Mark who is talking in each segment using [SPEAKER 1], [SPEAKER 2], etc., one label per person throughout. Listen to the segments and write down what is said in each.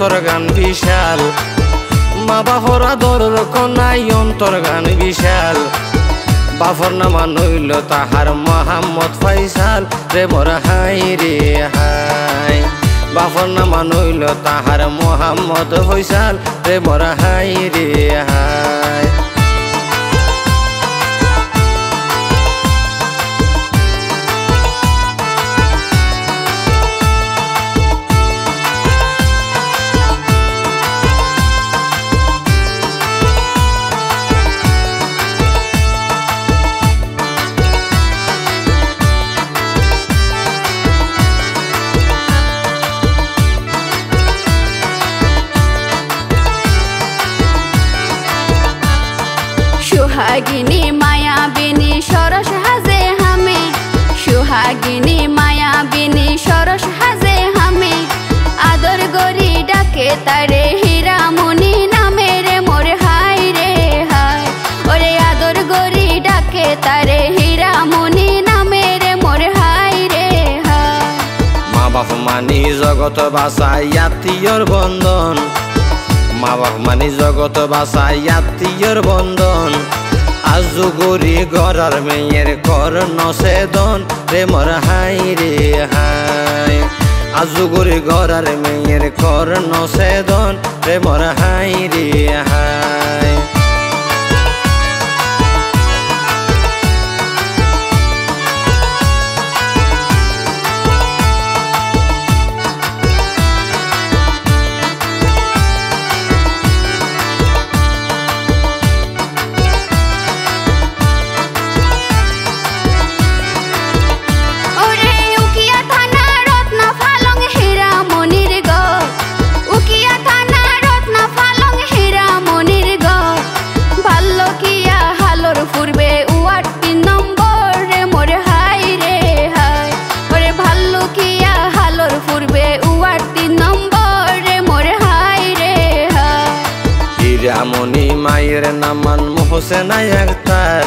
[SPEAKER 1] অন্তর গান বিশাল মা বাপর আদরের কন্যাই অন্তর গান বিশাল বাপর নামা নইল তাহার মোহাম্মদ ফয়সাল রে মোর হাই রে হাই বাপর নামা নইল তাহার মোহাম্মদ ফয়সাল রে মোর হাই রে হাই
[SPEAKER 2] सुहागिनी मायाबिनी सरस हाजे हमें सुहागिनी मायाबिनी सरस हाजे हमें आदर गरी डाके तारे हीरामणि नामे रे मोर हाय रे हाय ओरे आदर गरी डाके तारे हीरामणि नामे रे मोर हाय रे हाय
[SPEAKER 1] মা বাপ মানি জগত বাসাই আত্মীয়র বন্ধন মা বাপ মানি জগত বাসাই আত্মীয়র বন্ধন আজু গরি গরার মেয়ের কর নসেদন রে মোর হাই রে হাই আজু গরি গরার মেয়ের কর নসেদন রে মোর হাই রে হাই হীরামণি মায়ের নামান মোহসেনা আক্তার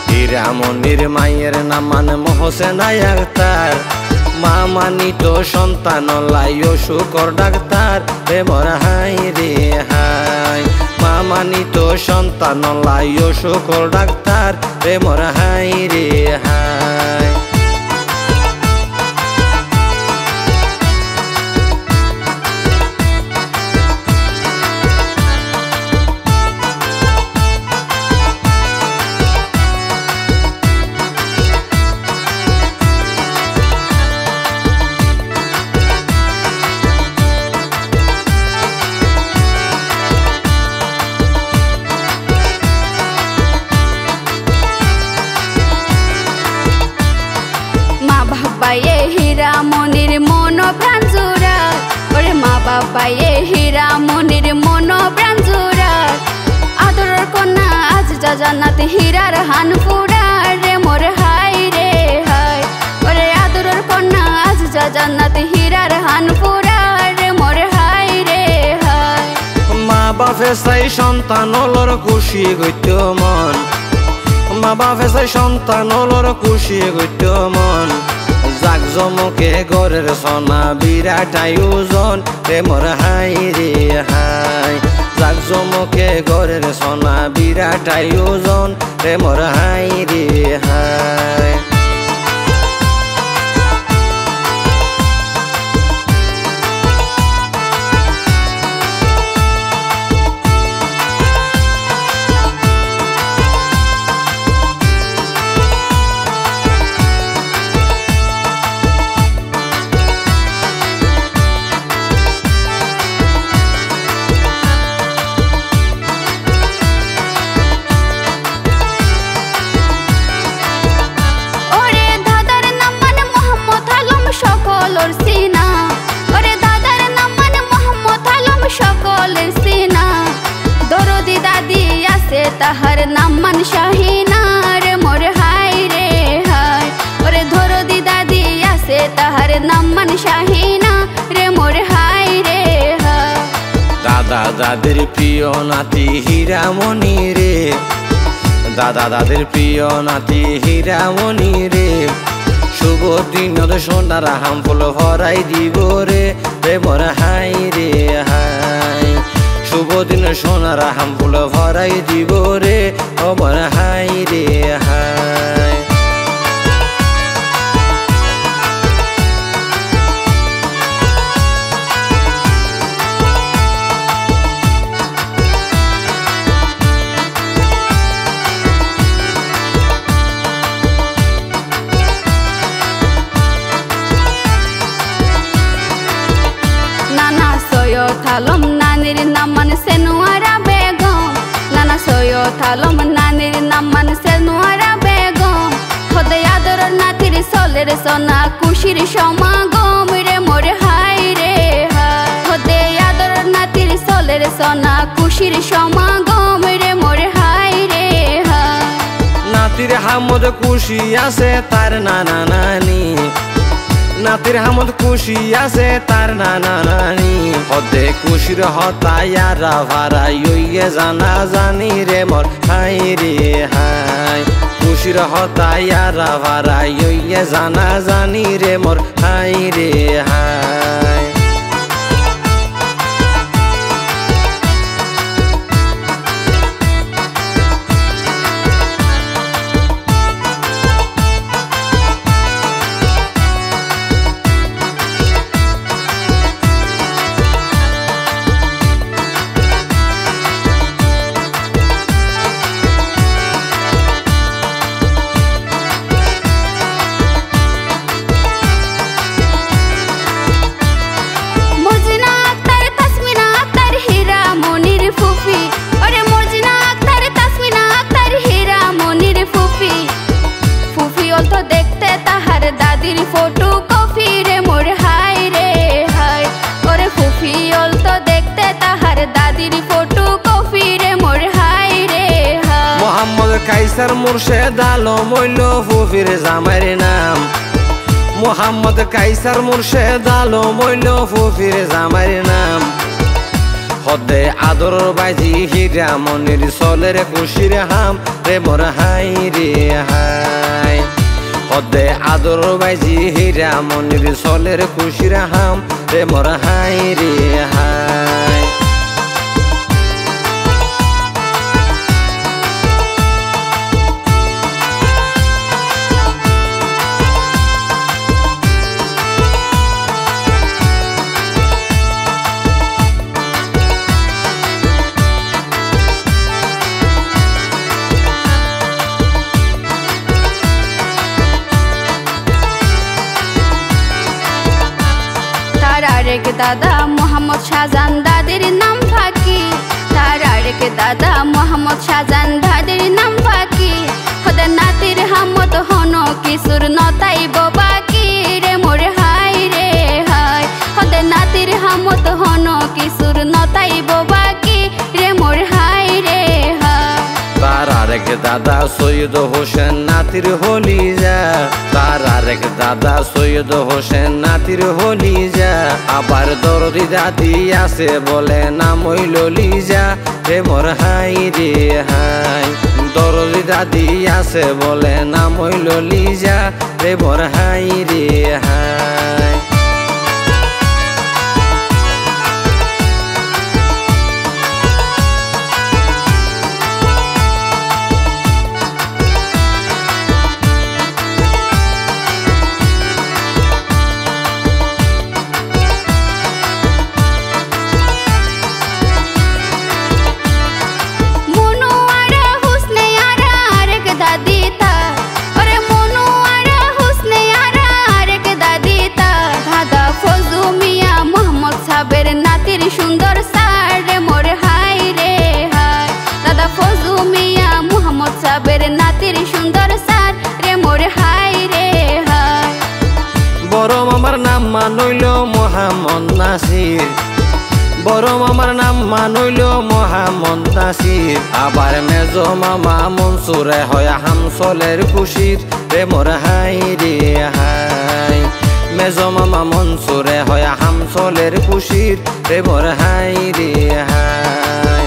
[SPEAKER 1] হীরামণির মায়ের নামান মোহসেনা আক্তার মা মানি তো সন্তান লাইও শুকর ডাক্তার রে মোর হাই রে হাই মা মানি তো সন্তান লাইও শুকর ডাক্তার রে মোর হাই রে হাই
[SPEAKER 2] বাবায়ে হীরামণির মন প্রাণ জোড়া ওরে মা বাবায়ে হীরামণির মন প্রাণ জোড়া আদরের কন্যা আজ যা জান্নাতে হীরার হান পুরা রে মোর হাই রে হাই ওরে আদরের কন্যা আজ যা জান্নাতে হীরার হান পুরা রে মোর হাই রে হাই
[SPEAKER 1] মা বাপে চাই সন্তান হলর খুশি গইত মন মা বাপে চাই সন্তান হলর খুশি গইত মন জাক জমকে ঘরের সোনা বিরাট আয়োজন রে মোর হাই রে হাই জাক জমকে ঘরের সোনা বিরাট আয়োজন রে মোর হাই রে হাই
[SPEAKER 2] তাহার নাম মান শাহিনা রে মোর হাই রে হাই ওরে ধরো দি দাদি আছে তাহার নাম মান শাহিনা রে মোর হাই রে হাই
[SPEAKER 1] দাদা দাদির প্রিয় নাতি হীরামণি রে দাদা দাদির প্রিয় নাতি হীরামণি রে শুভ দিনত সোনার হাম ফুল ভরাই দিব রে প্রেমর হাই রে হাই শুভ দিন সোনার হাম ফুল ভরাই দিব রে অমর হাই রে হাই
[SPEAKER 2] থালম নানির নাম মানে সেনুয়ারা বেগম নানা সয়ো থালম নানির নাম মানে সেনুয়ারা বেগম খোদে আদর নাতির সলের সোনা খুশির সমাগম রে মোরে হাই রে হাই খোদে আদর নাতির সলের সোনা খুশির সমাগম রে মোরে হাই রে হাই
[SPEAKER 1] নাতির হামদ খুশি আছে তার নানা নানি নাতির হামদ খুশি আছে তার নানা নানি হদে খুশির হতায়ারা ভাড়াই ইয়ে জানা জানি রে মোর হাই রে হাই খুশির হতায়ারা ভাড়াই ইয়ে জানা জানি রে মোর হাই রে হাই দাদির ফটো কপি রে মোর হাই রে হাই ওরে ফুফি অল তো দেখতে তাহার দাদির ফটো কপি রে মোর হাই রে হাই মোহাম্মদ কাইসার মুর্শেদ আলম হইল ফুফির জামাইর নাম মোহাম্মদ কাইসার মুর্শেদ আলম হইল ফুফির জামাইর নাম হদে আদর বাজি হীরা মনির সলের খুশির হাম রে মোর হাই রে হাই হদে আদর বাজি হীরা মনির সলের খুশির হাম রে মোর হাই রে হাই
[SPEAKER 2] আরেক দাদা মোহাম্মদ শাহজান দাদির নাম ফাঁকি তার আরেক দাদা মোহাম্মদ শাহজান দাদির নাম ফাঁকি খোদা নাতির হামত হন কিশোর নতাই বাকি রে মোর হাই রে হাই খোদা নাতির হামত হন কিশোর নতাই বাকি রে মোর হাই রে হাই
[SPEAKER 1] তার আরেক দাদা সৈয়দ হোসেন নাতির হলি যা তার আরেক দাদা সৈয়দ হোসেন নাতির হলি যা আবার দরদি দাদি আছে বলে নাম হইল লিজা রে মোর হাই রে হাই দরদি দাদি আছে বলে নাম হইল লিজা রে মোর হাই রে হাই নাতির সুন্দর সার রে মোর হাই রে হাই দাদা ফজু মিয়া মোহাম্মদ সাবের নাতির সুন্দর সার রে মোর হাই রে হাই বড় মামার নাম মানইল মোহাম্মদ নাসির বড় মামার নাম মানইল মোহাম্মদ নাসির আবার মেজ মামা মনসুরে হয় হামসলের খুশির রে মোর হাই রে হাই মেজ মামা মনসুরে হয় হামসলের খুশির রে মোর হাই রে হাই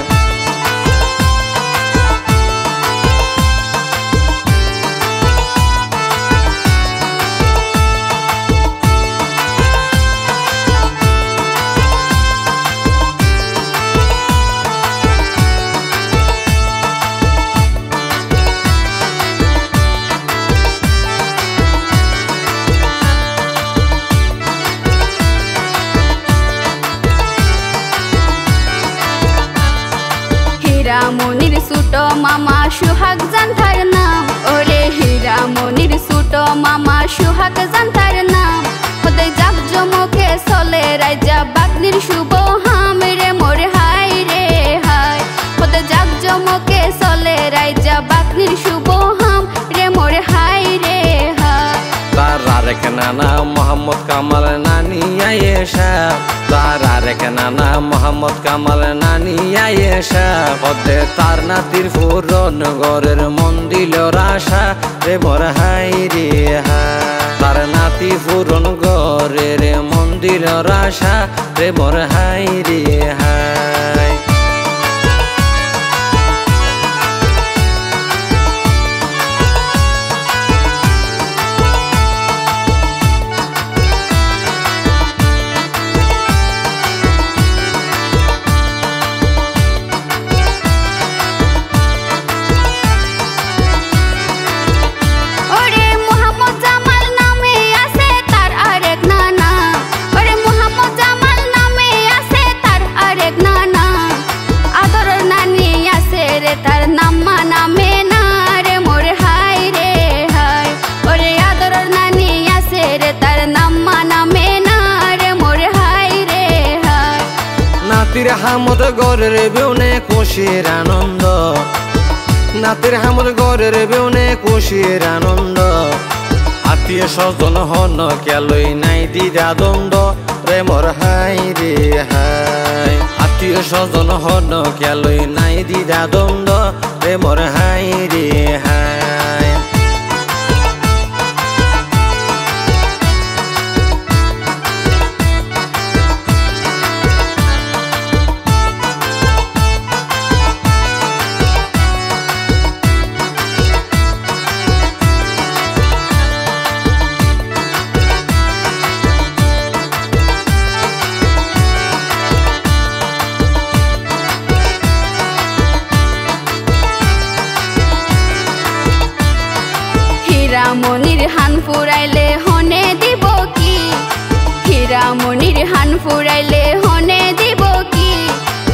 [SPEAKER 2] হীরামণির ছোট মামা সোহাগ জান্তার নাম ওরে হীরামণির ছোট মামা সোহাগ জান্তার নাম হদে জাক জমকে চলে রাজা বাগনির শুভ হাম রে মোর হাই রে হাই হদে জাক জমকে চলে রাজা বাগনির শুভ হাম রে মোর হাই রে হাই
[SPEAKER 1] তারা রেখে নানা মোহাম্মদ কামাল নানি আয়েশা তারা রেখে নানা মোহাম্মদ কামাল নানি আয়েশা পদে তার নাতির ফুরন ঘরের মন্দির রাশা রে মোর হাই রে হাই তার নাতি ফুরন ঘরের মন্দির রাশা রে মোর হাই রে হাই নাতির হামদ গরের বেউনে খুশির আনন্দ নাতির হামদ গরের বেউনে খুশির আনন্দ আত্মীয় স্বজন হন কেলই নাই দিদা দ্বন্দ্ব রে মোর হাই রে হাই আত্মীয় স্বজন হন কেলই নাই দিদা দ্বন্দ্ব রে মোর হাই রে হাই
[SPEAKER 2] হীরামণির হান ফুরাইলে হনে দিব কি হীরামণির হান ফুরাইলে হনে দিব কি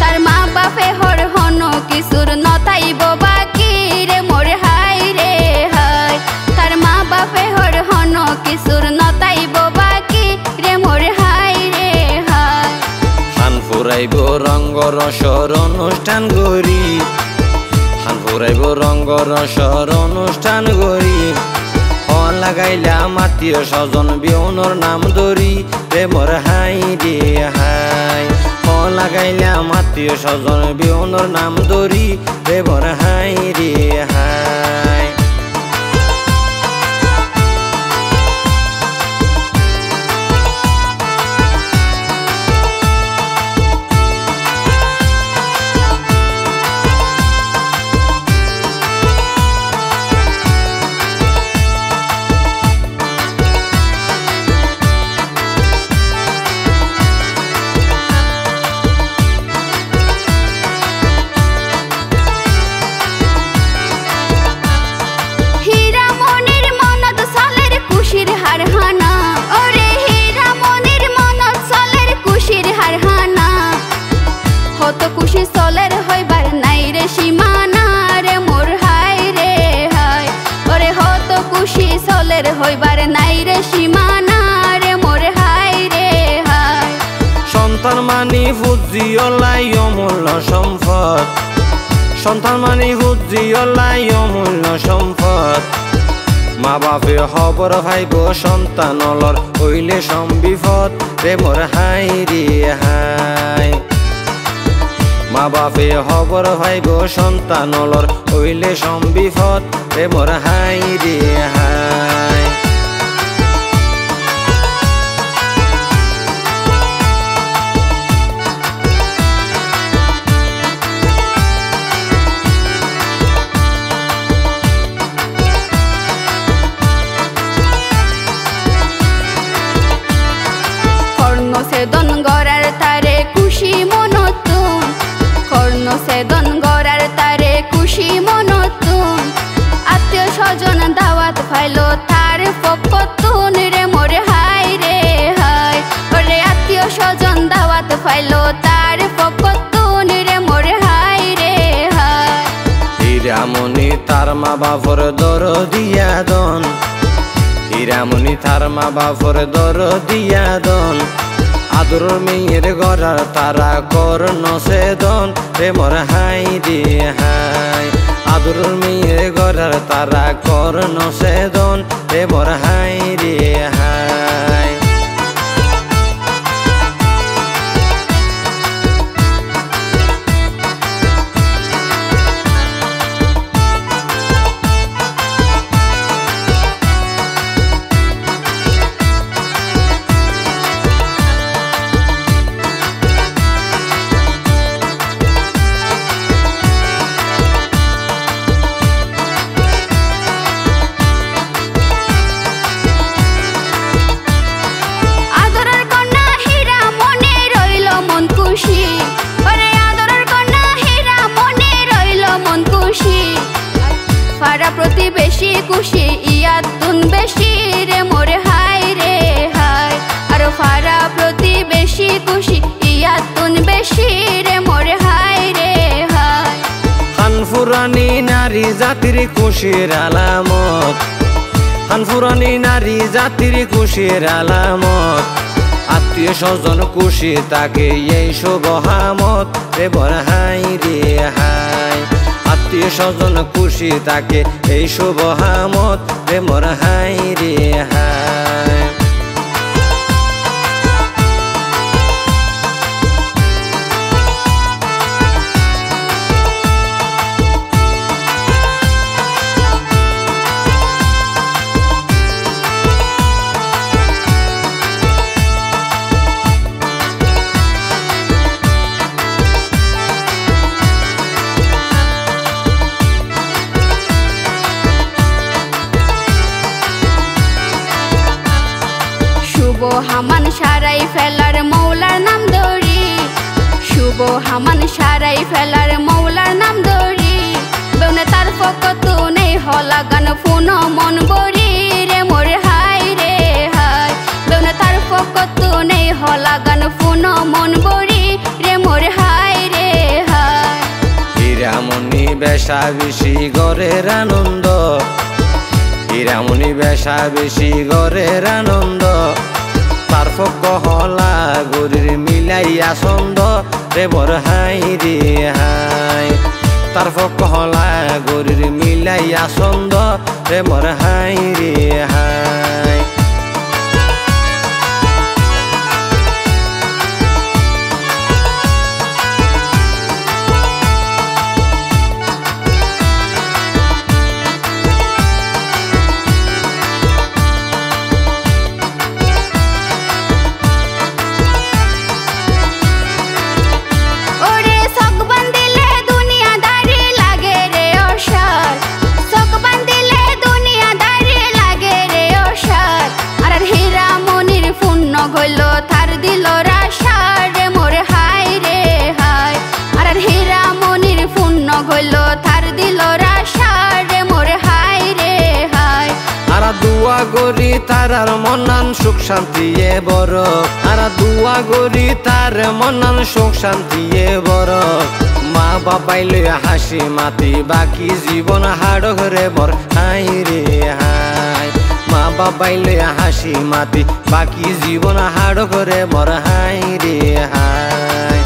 [SPEAKER 2] তার মা বাপে হর হন কিছুর নতাইব বাকি রে মোর হাই রে হাই তার মা বাপে হর হন কিছুর নতাইব বাকি রে মোর হাই রে হাই
[SPEAKER 1] হান ফুরাইব রঙ্গ রসর অনুষ্ঠান গরি হান ফুরাইব রঙ্গ রসর অনুষ্ঠান গরি লাগাইলাম আত্মীয় স্বজন বিউনর নাম ধরি রে মোর হাই রে হাই লাগাইলাম আত্মীয় স্বজন বিউনর নাম ধরি রে মোর হাই রে হাই
[SPEAKER 2] খুশি চলের হইবার নাই রে সীমানা রে মোর হাই রে হাই ওরে হত খুশি চলের হইবার নাই রে সীমানা রে মোর হাই রে হাই
[SPEAKER 1] সন্তান মানি ফুজিয়লাই অমূল্য সম্পদ সন্তান মানি ফুজিয়লাই অমূল্য সম্পদ মা বাপে খবর ভাইব সন্তানলর হইলে সম্বিপদ রে মোর হাই রে হাই মা বাপে খবর ভাইব সন্তানলর হইলে সম্বিপদ রে মোর হাই রে হাই
[SPEAKER 2] কর্ণ সেদন গড়ার তারে খুশি মনতুন কর্ণ সেদন গড়ার তারে খুশি মনতুন আত্মীয় স্বজন দাওয়াত ফাইলো তার পক্ষতুন রে মোর হাই রে হাই ওরে আত্মীয় স্বজন দাওয়াত ফাইলো তার পক্ষতুন রে মোর হাই রে হাই
[SPEAKER 1] হীরামণি তার মা বাপর দরদিয়া দন, হীরামণি তার মা বাপর দরদিয়া দন, আদর মেয়ের গড়ার তারা কর্ণ সেদন, প্রেমর হাই রে হাই। আদর মেয়ের গড়ার তারা কর্ণ সেদন, প্রেমর হাই রে হাই।
[SPEAKER 2] পাড়া প্রতিবেশী খুশি ইয়াতুন বেশি রে মোরে হাই রে হাই। আর পাড়া প্রতিবেশী খুশি ইয়াতুন বেশি রে মোরে হাই রে হাই।
[SPEAKER 1] খানফুরানি নারী জাতির খুশির আলামত, খানফুরানি নারী জাতির খুশির আলামত, আত্মীয় স্বজন খুশি তাকে এই শুভ হামত, প্রেমর হাই রে হাই। আত্মীয় স্বজন খুশি তাকে এই শুভ হামত, প্রেমর হাই রে হাই।
[SPEAKER 2] শুভ হামান সারাই ফেলার মৌলার নাম ধরি, শুভ হামান সারাই ফেলার মৌলার নাম ধরি, বেউনে তার ফকত নেই হলা গান ফুন মন বরি রে মোরে হাই রে হাই। বেউনে তার ফকত নেই হলা গান ফুন মন বরি রে মোরে হাই রে হাই।
[SPEAKER 1] হীরামণি বেশা বেশি গড়ের আনন্দ, হীরামণি বেশা বেশি গড়ের আনন্দ, তার পক্ষ হলা গরির মিলাইয়া ছন্দ, প্রেমর হাই রে হাই। তার পক্ষ হলা গরির মিলাইয়া ছন্দ, প্রেমর হাই রে হাই।
[SPEAKER 2] হইল তার দিল রাশার রে মোরে হাই রে হাই। আর হীরামণির পূর্ণ হইল তার দিল রাশার রে মোরে হাই রে হাই।
[SPEAKER 1] আর দুয়া গরি তারার মনান সুখ শান্তি এ বড়, আর দুয়া গরি তার মনান সুখ শান্তি এ বড়, মা বাবাইলে হাসি মাতি বাকি জীবন হাড় ঘরে বর হাই রে হাই। মা বাবাইলে হাসি মাতি বাকি জীবন হাড় ঘরে বর হাই রে হাই।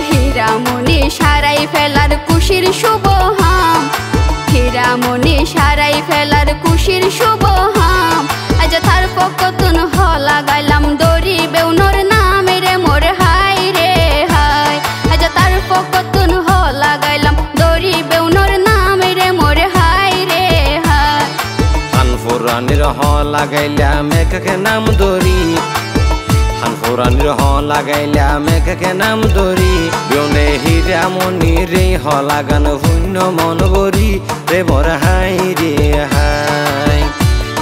[SPEAKER 2] হীরামণি সারাই ফেলার খুশির শুভ হাম, হীরামণি সারাই ফেলার খুশির শুভ হাম, আজ তার পকতুন হলা গাইলাম দড়ি বেউনর নামে রে মোর হাই রে হাই। আজ তার পকতুন হলা গাইলাম দড়ি বেউনর নামে রে মোর হাই রে হাই।
[SPEAKER 1] খানফুরানির হলা গাইলাম একাকে নাম দড়ি, আন ফোরানির হ লাগাইলাম একে নাম ধরি বিয়নে হীরা মনি রে হ লাগান শূন্য মন বরি রে বর হাই রে হাই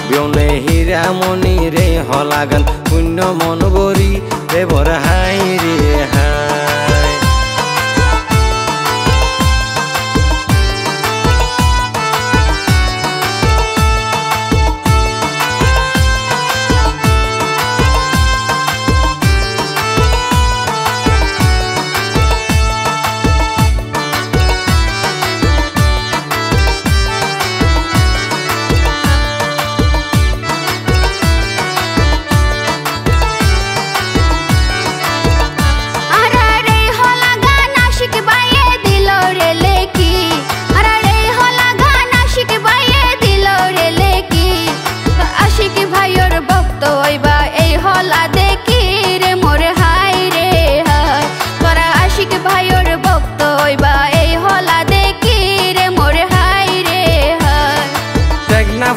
[SPEAKER 1] বিয়নে হীরা মনি রে হ লাগান শূন্য মন বরি রে বর হাই রে হাই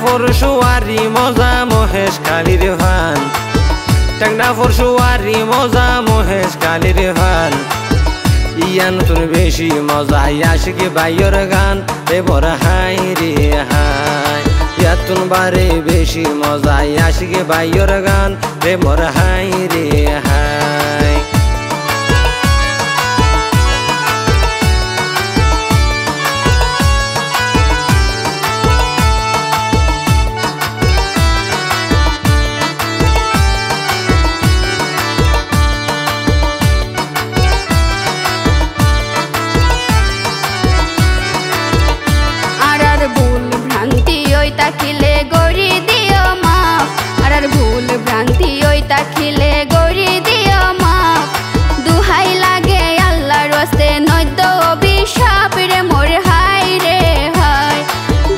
[SPEAKER 1] ফরশুয়ারি মজা মহেশ কালির ভান টাংনা ফরশুয়ারি মজা মহেশ কালির ভান ইয়া নতুন বেশি মজা আশিকি ভাইয়ের গান রে বর হাই রে হাই ইয়াতুন বারে বেশি মজা আশিকি ভাইয়ের গান রে বর হাই রে হাই তাকিলে গড়ি দিও মা আর ভুল ভ্রান্তি ওই তাকিলে গড়ি দিও মা দুহাই লাগে আল্লাহর ওয়াস্তে নয়ত অভিশাপ রে মোর হাই রে হাই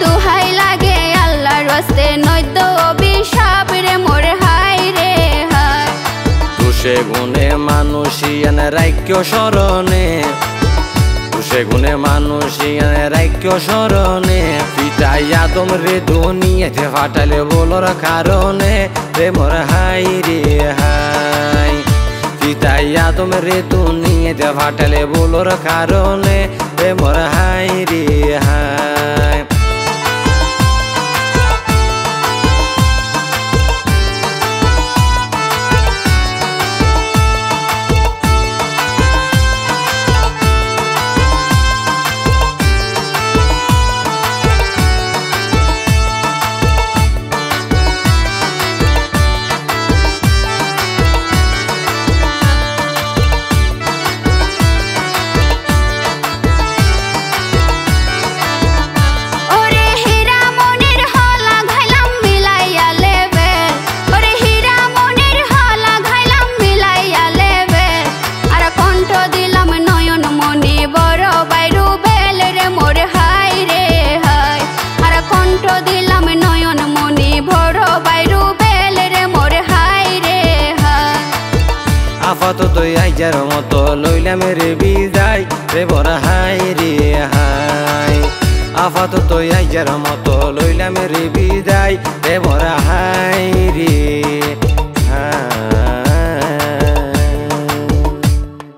[SPEAKER 1] দুহাই লাগে আল্লাহর ওয়াস্তে নয়ত অভিশাপ রে মোর হাই রে হাই তুষে গুণে মানুষিয়ান রাইক্য স্মরণে তুষে গুণে মানুষিয়ান রাইক্য স্মরণে পিতাই আদম রে দুনিয়াতে ফাটালে বলোর কারণে রে মোর হাই রে হাই পিতাই আদম রে দুনিয়াতে ফাটালে বলোর কারণে রে মোর হাই রে হাই আপাতত আইজার মতো লইলাম রে বিদায় রে বর হাই রে হাই আপাতত আইজার মতো লইলাম রে বিদায় রে বর হাই রে